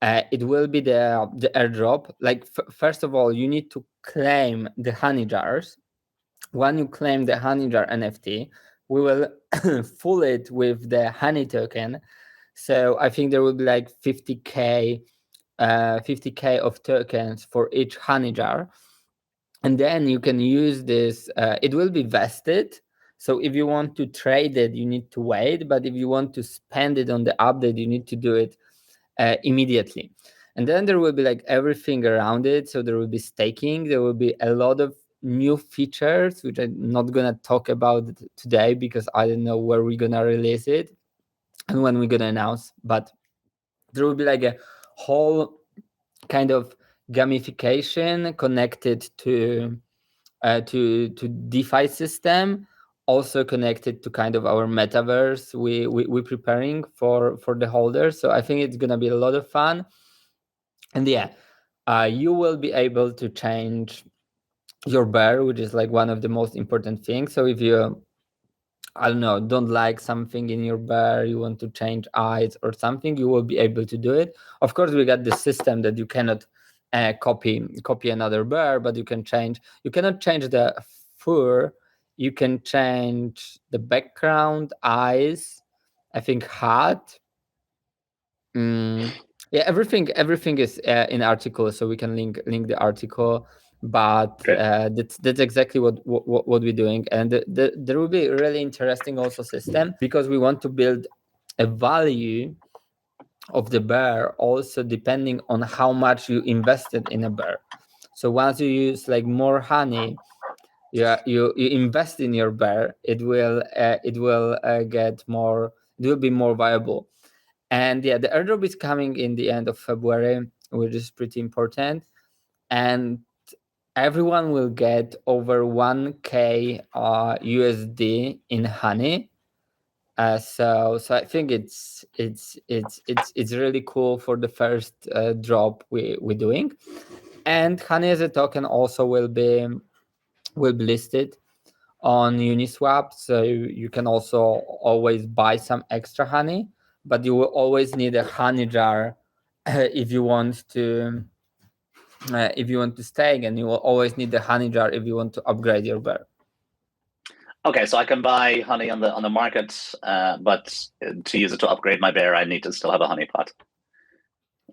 it will be the airdrop. Like first of all, you need to claim the honey jars. When you claim the honey jar NFT, we will full it with the honey token. So I think there will be like 50k of tokens for each honey jar, and then you can use this. It will be vested. So if you want to trade it, you need to wait. But if you want to spend it on the update, you need to do it immediately. And then there will be like everything around it. So there will be staking. There will be a lot of new features, which I'm not going to talk about today because I don't know where we're going to release it and when we're going to announce. But there will be like a whole kind of gamification connected to DeFi system, also connected to kind of our metaverse we're preparing for the holders. So I think it's gonna be a lot of fun. And yeah, you will be able to change your bear, which is like one of the most important things. So if you, I don't know, don't like something in your bear, you want to change eyes or something, you will be able to do it. Of course, we got the system that you cannot copy another bear, but you cannot change the fur. You can change the background, eyes, I think hat. Yeah, everything is in article, so we can link the article. But that's exactly what we're doing. And there will be a really interesting also system, because we want to build a value of the bear also depending on how much you invested in a bear. So once you use like more honey, you invest in your bear, it will be more viable. And the airdrop is coming in the end of February, which is pretty important. And everyone will get over 1k USD in honey. So I think it's really cool for the first drop we're doing. And honey as a token also will be listed on Uniswap, so you can also always buy some extra honey, but you will always need a honey jar if you want to stake, and you will always need the honey jar if you want to upgrade your bear. Okay, so I can buy honey on the market, but to use it to upgrade my bear, I need to still have a honey pot.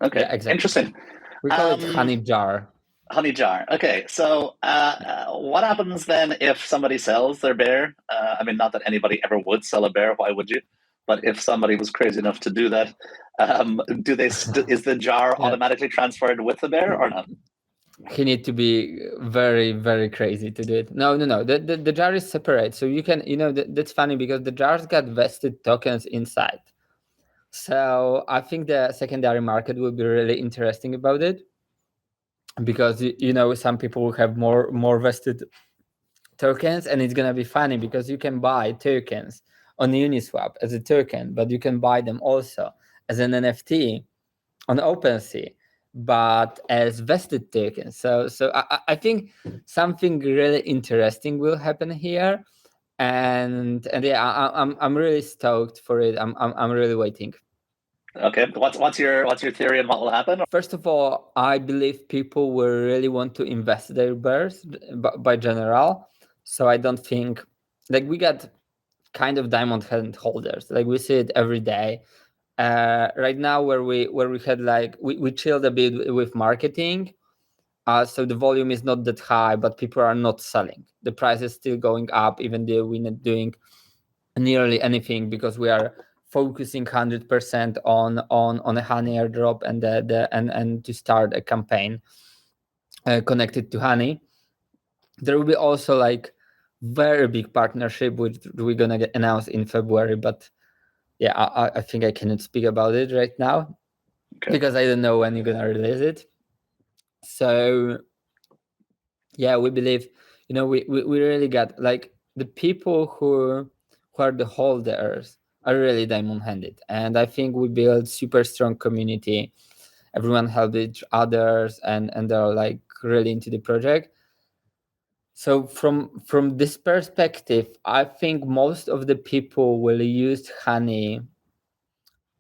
Okay, yeah, exactly. Interesting. We call it honey jar. Honey jar. Okay, so what happens then if somebody sells their bear? I mean, not that anybody ever would sell a bear. Why would you? But if somebody was crazy enough to do that, is the jar automatically transferred with the bear or not? He need to be very, very crazy to do it. No. The jar is separate. So you can, that's funny because the jars got vested tokens inside. So I think the secondary market will be really interesting about it, because some people will have more vested tokens, and it's gonna be funny because you can buy tokens on Uniswap as a token, but you can buy them also as an NFT on OpenSea, but as vested tokens. So I think something really interesting will happen here, and yeah, I'm really stoked for it. I'm really waiting. Okay, what's your theory on what will happen? First of all, I believe people will really want to invest their bears by general. So I don't think, like, we got kind of diamond hand holders, like we see it every day. Right now where we had like we chilled a bit with marketing, so the volume is not that high, but people are not selling. The price is still going up, even though we're not doing nearly anything, because we are focusing 100% on a honey airdrop and to start a campaign connected to honey. There will be also like very big partnership which we're gonna get announced in February, but yeah, I think I cannot speak about it right now, because I don't know when you're gonna release it. So yeah, we believe, we really got like the people who are the holders are really diamond handed, and I think we build super strong community. Everyone help each others, and they're like really into the project. So from this perspective, I think most of the people will use honey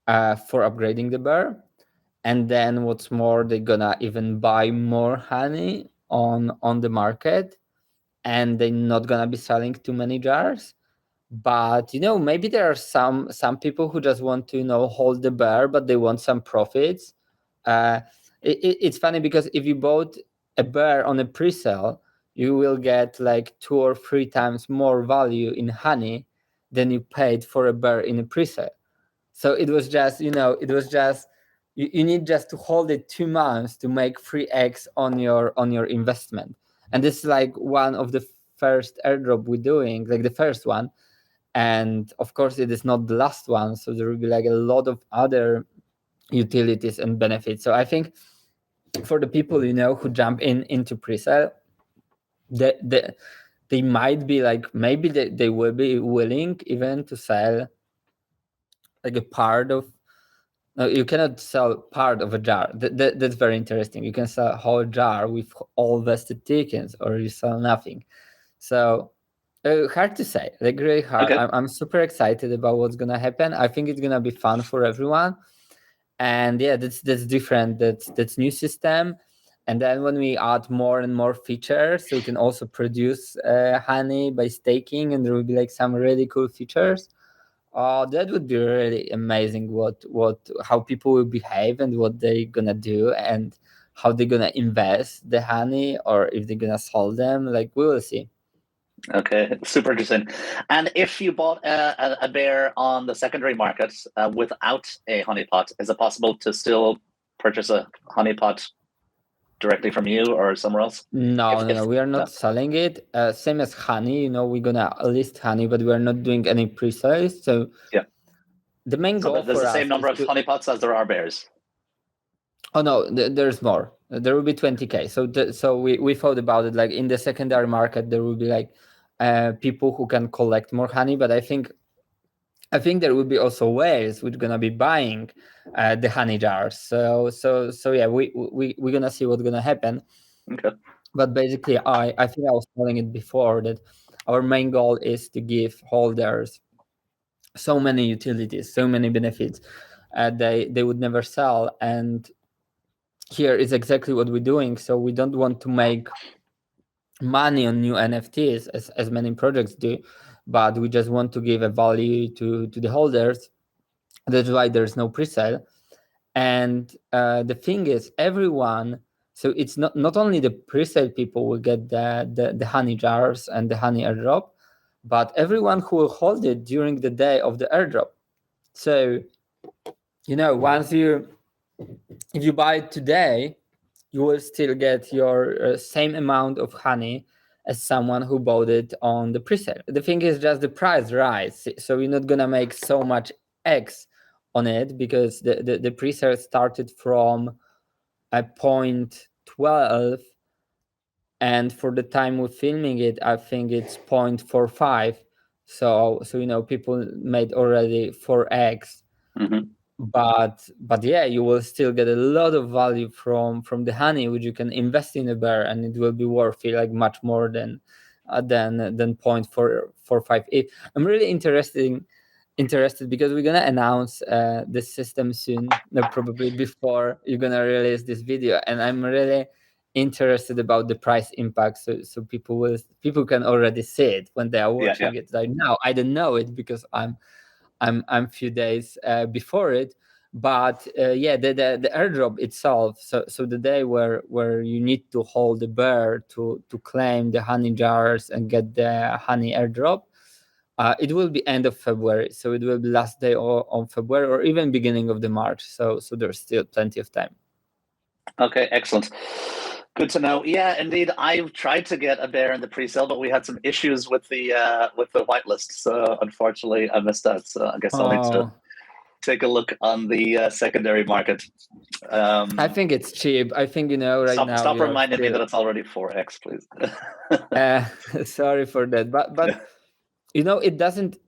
for upgrading the bear, and then what's more, they're gonna even buy more honey on the market, and they're not gonna be selling too many jars. But maybe there are some people who just want to hold the bear, but they want some profits. It's funny because if you bought a bear on a pre-sale, you will get like 2 or 3 times more value in honey than you paid for a bear in a pre-sale. So it was just you need just to hold it 2 months to make 3x on your investment. And this is like one of the first airdrop we're doing, like the first one. And of course it is not the last one, so there will be like a lot of other utilities and benefits. So I think for the people who jump into pre-sale, they might be like, maybe they will be willing even to sell like a part of. No, you cannot sell part of a jar. That's very interesting. You can sell a whole jar with all vested tokens, or you sell nothing. So hard to say, like really hard. Okay. I'm super excited about what's gonna happen. I think it's gonna be fun for everyone. And yeah, that's different. That's new system. And then when we add more and more features, so you can also produce honey by staking, and there will be like some really cool features. That would be really amazing. How people will behave and what they're gonna do, and how they're gonna invest the honey or if they're gonna sell them. Like, we will see. Okay, super interesting. And if you bought a bear on the secondary market without a honeypot, is it possible to still purchase a honeypot directly from you or somewhere else? No, we are not selling it. Same as honey, we're gonna list honey, but we are not doing any pre-sales. So yeah, the main goal there's for the us same number is of honeypots as there are bears. Oh no, there's more. There will be 20K. So we thought about it, like in the secondary market, there will be like people who can collect more honey, but I think there will be also whales which gonna be buying the honey jars. So yeah, we're gonna see what's gonna happen. Okay. But basically, I think I was telling it before that our main goal is to give holders so many utilities, so many benefits they would never sell. And here is exactly what we're doing. So we don't want to make money on new NFTs as many projects do, but we just want to give a value to the holders. That's why there's no pre-sale. And the thing is, everyone, so it's not only the pre-sale people will get the honey jars and the honey airdrop, but everyone who will hold it during the day of the airdrop. So once if you buy it today, you will still get your same amount of honey as someone who bought it on the pre-sale. The thing is just the price rise. So you're not gonna make so much X on it because the pre-sale started from a 0.12, and for the time we're filming it, I think it's 0.45. So people made already 4X. Mm-hmm. But yeah, you will still get a lot of value from the honey, which you can invest in a bear, and it will be worth it like much more than 0.445. I'm really interested because we're gonna announce this system soon, probably before you're gonna release this video, and I'm really interested about the price impact, so people can already see it when they are watching it. Like now I don't know it because I'm few days before it, but the airdrop itself. So the day where you need to hold the bear to claim the honey jars and get the honey airdrop, it will be end of February. So it will be last day on February or even beginning of the March. So there's still plenty of time. Okay, excellent. Good to know. Yeah, indeed. I've tried to get a bear in the pre-sale, but we had some issues with the whitelist. So unfortunately, I missed out. So I guess I'll need to take a look on the secondary market. I think it's cheap. I think right now. Stop reminding me that it's already 4x, please. Sorry for that, but it doesn't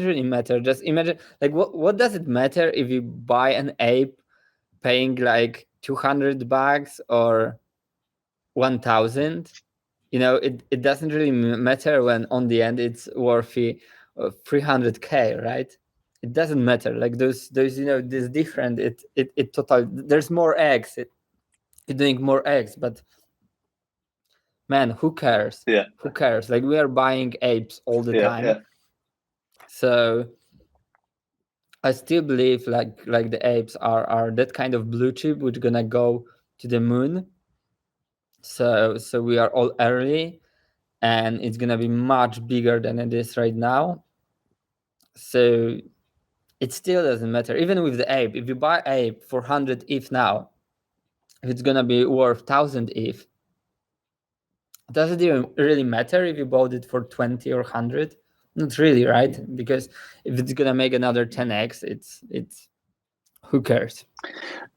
really matter. Just imagine, like, what does it matter if you buy an ape paying like $200 or 1,000? It doesn't really matter when on the end it's worth 300K, right? It doesn't matter. Like those this different. It total. There's more eggs. You're doing more eggs, but man, who cares? Yeah. Who cares? Like, we are buying apes all the time. Yeah. So I still believe like the apes are that kind of blue chip which gonna go to the moon. So we are all early, and it's gonna be much bigger than it is right now. So it still doesn't matter. Even with the ape, if you buy ape for 100 ETH now, if it's gonna be worth 1,000 ETH, does it even really matter if you bought it for 20 or 100? Not really, right? Because if it's gonna make another 10x, it's who cares?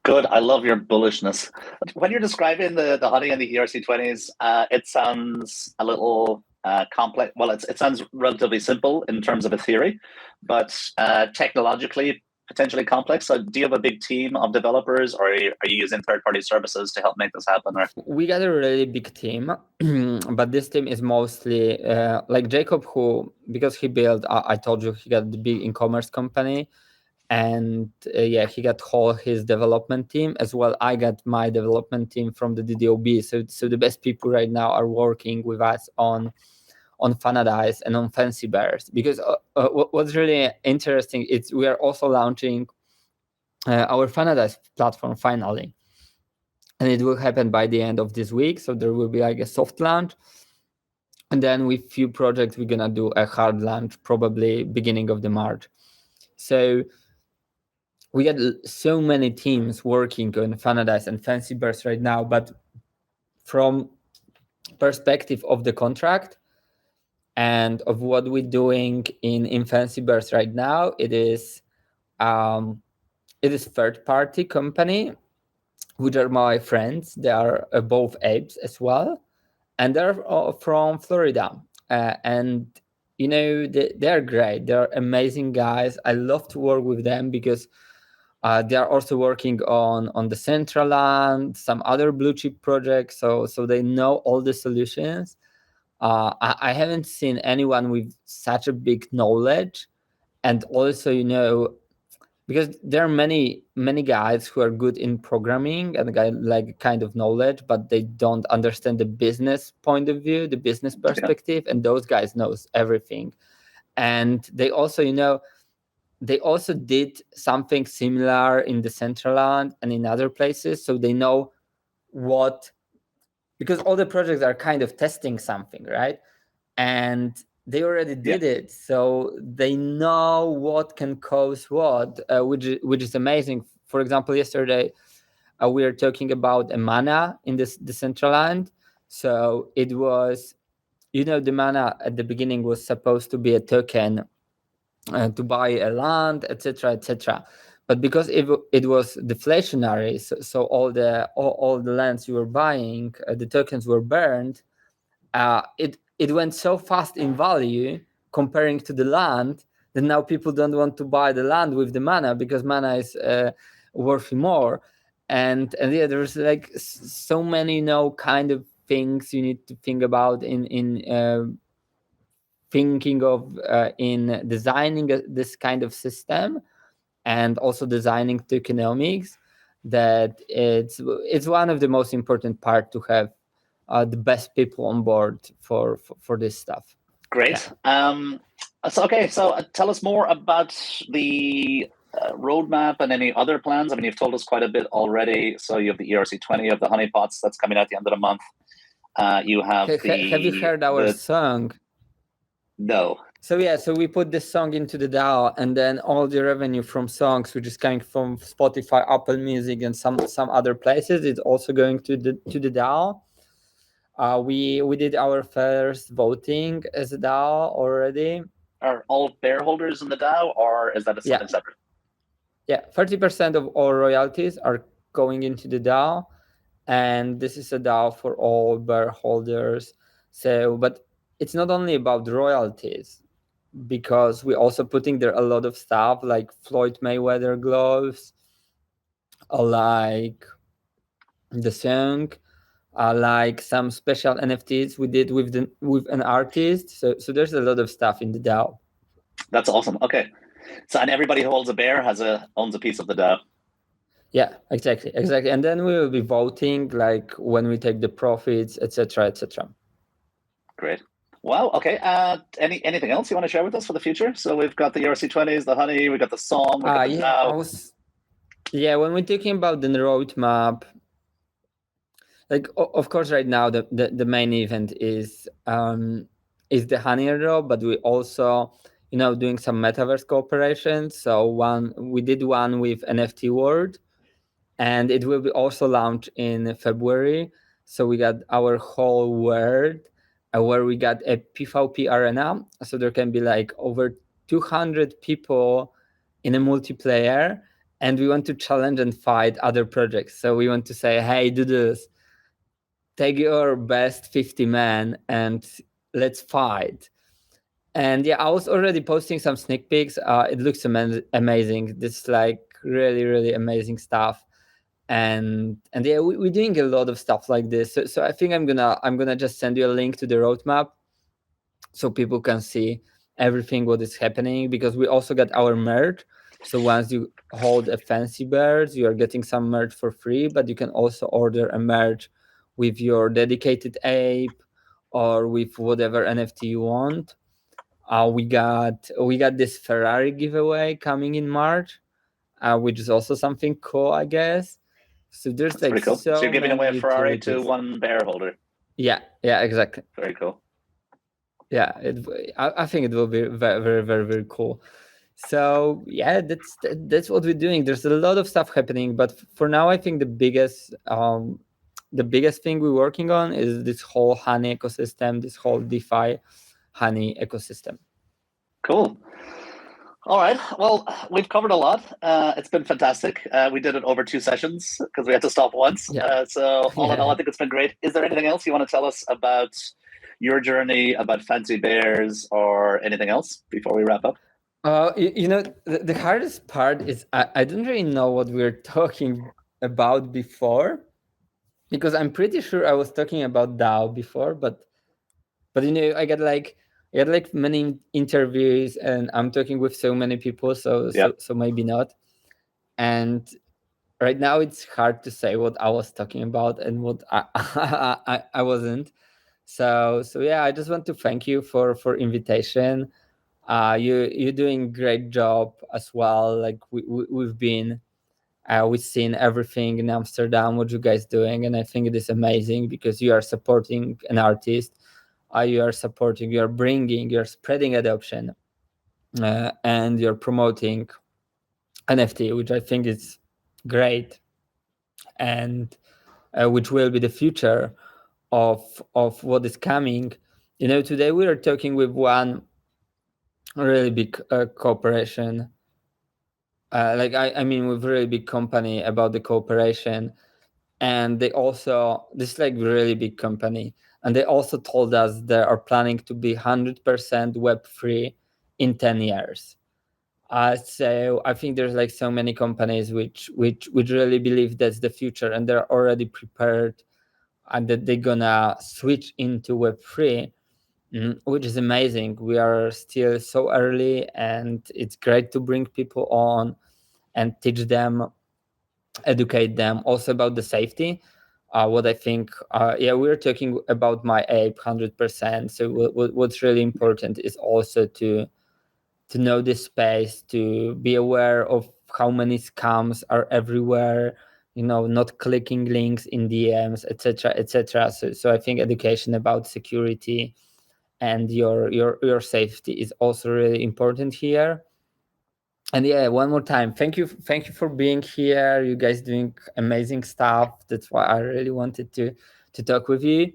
Good. I love your bullishness. When you're describing the honey and the ERC20s, it sounds a little complex. Well, it sounds relatively simple in terms of a theory, but technologically potentially complex. So do you have a big team of developers, or are you using third-party services to help make this happen? Or? We got a really big team, but this team is mostly like Jacob, who, because he built, I told you, he got the big e-commerce company, and he got whole his development team as well. I got my development team from the DDOB. So the best people right now are working with us on Fanadise and on Fancy Bears, because what's really interesting is we are also launching our Fanadise platform finally. and it will happen by the end of this week. So there will be like a soft launch. And then with few projects, we're going to do a hard launch, probably beginning of the March. So we got so many teams working on Fanadise and Fancy Bears right now, but from perspective of the contract and of what we're doing in Fancy Bears right now, it is third-party company, which are my friends. They are both apes as well, and they're from Florida. And they're great. They're amazing guys. I love to work with them because they are also working on the Centraland, some other blue chip projects. So they know all the solutions. I haven't seen anyone with such a big knowledge, and also because there are many guys who are good in programming and like kind of knowledge, but they don't understand the business point of view, the business perspective, and those guys knows everything. And they also did something similar in the Centraland and in other places, so they know because all the projects are kind of testing something, right? And they already did it, so they know what can cause what, which is amazing. For example, yesterday we were talking about a mana in the Decentraland. So it was, the mana at the beginning was supposed to be a token to buy a land, etc., etc. But because it was deflationary, so all the lands you were buying, the tokens were burned. It went so fast in value comparing to the land that now people don't want to buy the land with the mana because mana is worth more. And yeah, there's like so many kind of things you need to think about in thinking of in designing this kind of system, and also designing tokenomics, that it's one of the most important part to have the best people on board for this stuff. Great. So tell us more about the roadmap and any other plans. I mean, you've told us quite a bit already. So you have the ERC20, you have the honeypots that's coming out at the end of the month. You have have you heard our song? No. So we put this song into the DAO, and then all the revenue from songs, which is coming from Spotify, Apple Music, and some other places, is also going to the DAO. We did our first voting as a DAO already. Are all bear holders in the DAO, or is that something separate? Yeah, 30% of all royalties are going into the DAO, and this is a DAO for all bear holders. So, but it's not only about royalties, because we're also putting there a lot of stuff like Floyd Mayweather gloves, like the song, like some special NFTs we did with an artist. So there's a lot of stuff in the DAO. That's awesome. Okay, so and everybody who holds a bear owns a piece of the DAO. Yeah, exactly, and then we will be voting like when we take the profits, etc., etc. Great. Wow. Okay. Anything else you want to share with us for the future? So we've got the ERC20s, the honey, we got the song, we got the DAO. When we're talking about the roadmap, like of course right now the main event is the honey airdrop, but we also doing some metaverse cooperation. So we did one with NFT World, and it will be also launched in February. So we got our whole world where we got a PvP arena. So there can be like over 200 people in a multiplayer, and we want to challenge and fight other projects. So we want to say, hey, do this. Take your best 50 men and let's fight. And yeah, I was already posting some sneak peeks. It looks amazing. This is like really, really amazing stuff. And yeah, we're doing a lot of stuff like this. So I think I'm gonna just send you a link to the roadmap so people can see everything what is happening, because we also got our merch. So once you hold a Fancy Bears, you are getting some merch for free, but you can also order a merch with your dedicated ape or with whatever NFT you want. We got this Ferrari giveaway coming in March, which is also something cool, I guess. So there's That's pretty cool. So you're giving away a Ferrari to one bear holder. Yeah, exactly. Very cool. Yeah, I think it will be very, very, very, very cool. So yeah, that's what we're doing. There's a lot of stuff happening, but for now, I think the biggest thing we're working on is this whole Honey ecosystem, this whole DeFi Honey ecosystem. Cool. All right. Well, we've covered a lot. It's been fantastic. We did it over 2 sessions because we had to stop once. Yeah. So all in all, I think it's been great. Is there anything else you want to tell us about your journey, about Fancy Bears, or anything else before we wrap up? The hardest part is I don't really know what we were talking about before, because I'm pretty sure I was talking about DAO before, but I get like many interviews and I'm talking with so many people, so maybe not. And right now it's hard to say what I was talking about and what I wasn't. So yeah, I just want to thank you for invitation. You're doing great job as well. Like we've seen everything in Amsterdam, what you guys doing, and I think it is amazing because you are supporting an artist, you are spreading adoption, and you're promoting NFT, which I think is great, and which will be the future of what is coming. Today we are talking with one really big corporation, with really big company about the cooperation, and they also, this is like really big company, and they also told us they are planning to be 100% Web3 in 10 years. So I think there's like so many companies which really believe that's the future, and they're already prepared, and that they're gonna switch into Web3, which is amazing. We are still so early, and it's great to bring people on and teach them, educate them also about the safety. What I think, we're talking about my Ape 100%. So what's really important is also to know this space, to be aware of how many scams are everywhere, not clicking links in DMs, etc., etc. So I think education about security and your safety is also really important here. And yeah, one more time, thank you for being here. You guys doing amazing stuff. That's why I really wanted to talk with you.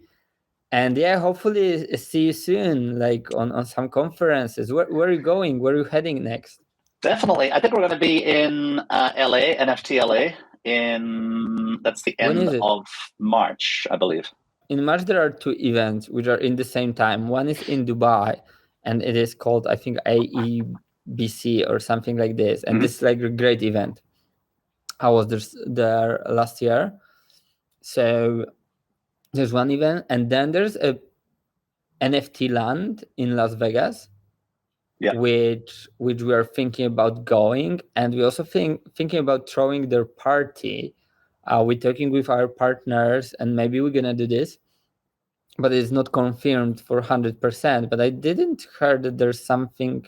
And yeah, hopefully see you soon, like on some conferences. Where are you going? Where are you heading next? Definitely. I think we're going to be in LA, NFT LA, that's the end of March, I believe. In March, there are 2 events which are in the same time. One is in Dubai, and it is called, I think, AEBC or something like this. And this is like a great event. I was there last year. So there's one event, and then there's a NFT land in Las Vegas, which we are thinking about going, and we also thinking about throwing their party. We're talking with our partners, and maybe we're gonna do this, but it's not confirmed for 100%. But I didn't hear that there's something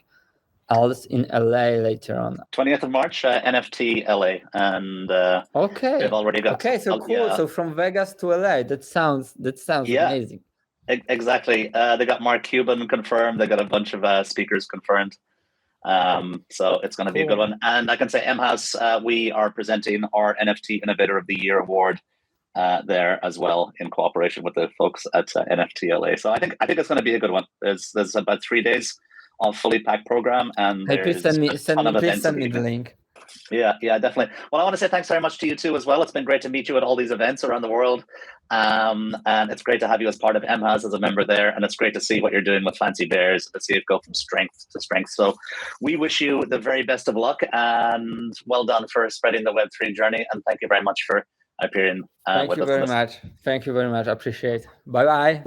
else in LA later on. 20th of March, NFT LA, and they've already got. Okay, so cool. Yeah. So from Vegas to LA, that sounds amazing. Exactly. They got Mark Cuban confirmed. They got a bunch of speakers confirmed. So it's going to be a good one. And I can say MHAS, we are presenting our NFT Innovator of the Year award there as well, in cooperation with the folks at NFT LA. So I think it's going to be a good one. There's about 3 days of fully packed program, and please send me the link. Yeah, definitely. Well, I want to say thanks very much to you too as well. It's been great to meet you at all these events around the world. And it's great to have you as part of MHAS as a member there. And it's great to see what you're doing with Fancy Bears, to see it go from strength to strength. So we wish you the very best of luck, and well done for spreading the Web3 journey. And thank you very much for appearing with us. Thank you very much. Appreciate it. Bye-bye.